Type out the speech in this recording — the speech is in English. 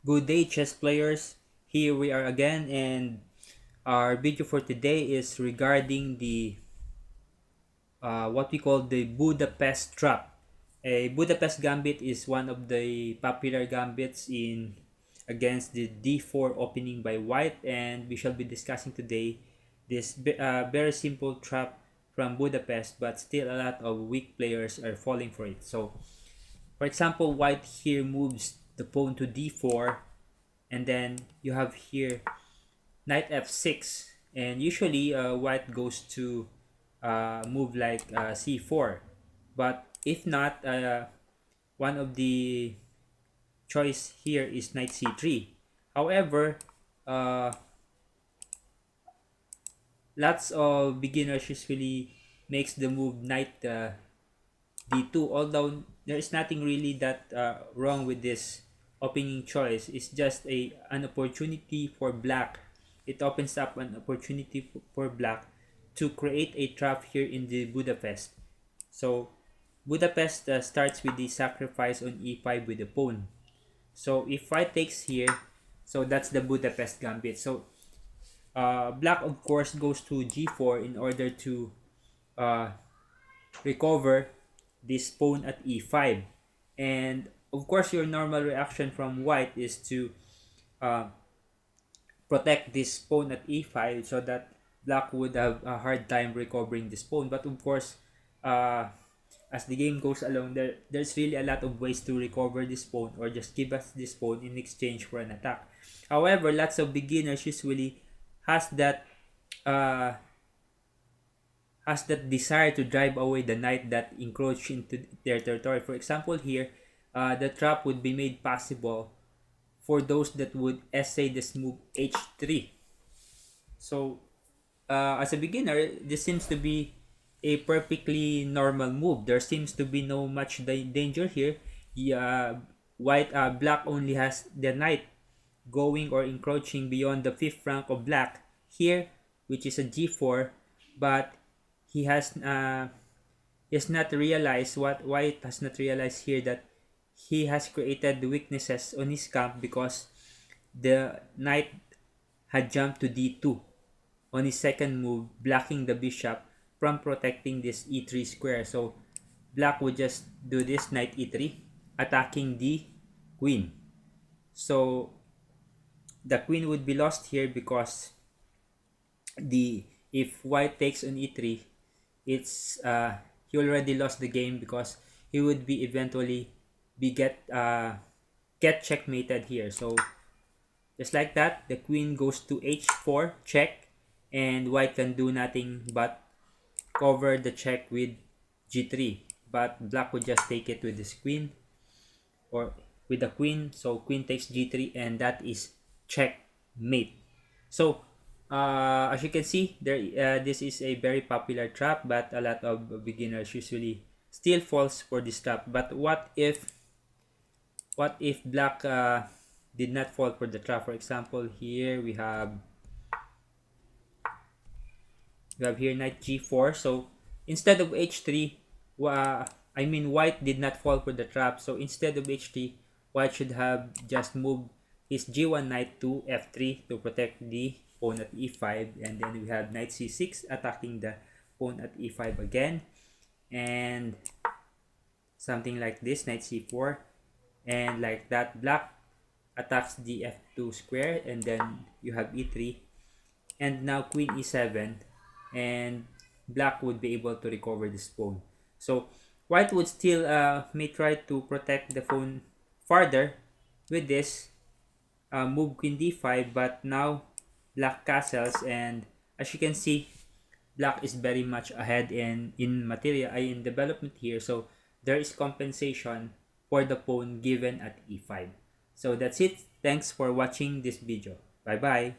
Good day, chess players. Here we are again, and our video for today is regarding the what we call the Budapest trap. A Budapest gambit is one of the popular gambits in against the d4 opening by white, and we shall be discussing today this very simple trap from Budapest, but still a lot of weak players are falling for it. So, for example, white here moves the pawn to d4, and then you have here knight f6, and usually white goes to move like c4, but if not, one of the choice here is knight c3. However, uh, lots of beginners usually makes the move knight d2, although there is nothing really that wrong with this opening choice. It's just an opportunity for black. It opens up an opportunity for black to create a trap here in the Budapest. So Budapest starts with the sacrifice on e5 with the pawn. So if white takes here, so that's the Budapest gambit. So black of course goes to g4 in order to uh, recover this pawn at e5, and of course your normal reaction from white is to uh, protect this pawn at e5 so that black would have a hard time recovering this pawn. But of course, uh, as the game goes along, there's really a lot of ways to recover this pawn or just give us this pawn in exchange for an attack. However, lots of beginners usually has that uh, desire to drive away the knight that encroach into their territory. For example, here, the trap would be made possible for those that would essay this move h3. So, as a beginner, this seems to be a perfectly normal move. There seems to be no much danger here. Black only has the knight going or encroaching beyond the fifth rank of black here, which is a g4, but he has not realized what white has not realized here, that he has created the weaknesses on his camp because the knight had jumped to d2 on his second move, blocking the bishop from protecting this e3 square. So black would just do this knight e3, attacking the queen. So the queen would be lost here because the if white takes on e3, it's he already lost the game because he would be eventually be get checkmated here. So just like that, the queen goes to h4 check, and white can do nothing but cover the check with g3, but black would just take it with his queen or with the queen. So queen takes g3, and that is checkmate. So as you can see there, this is a very popular trap, but a lot of beginners usually still falls for this trap. But what if black did not fall for the trap? For example, here we have here knight g4. So instead of h3, white did not fall for the trap. So instead of h3, white should have just moved his g1 knight to f3 to protect the pawn at e5, and then we have knight c6 attacking the pawn at e5 again, and something like this, knight c4, and like that black attacks the f2 square, and then you have e3, and now queen e7, and black would be able to recover this pawn. So white would still may try to protect the pawn farther with this move queen d5, but now black castles, and as you can see, black is very much ahead in material in development here. So there is compensation for the pawn given at e5. So that's it. Thanks for watching this video. Bye bye.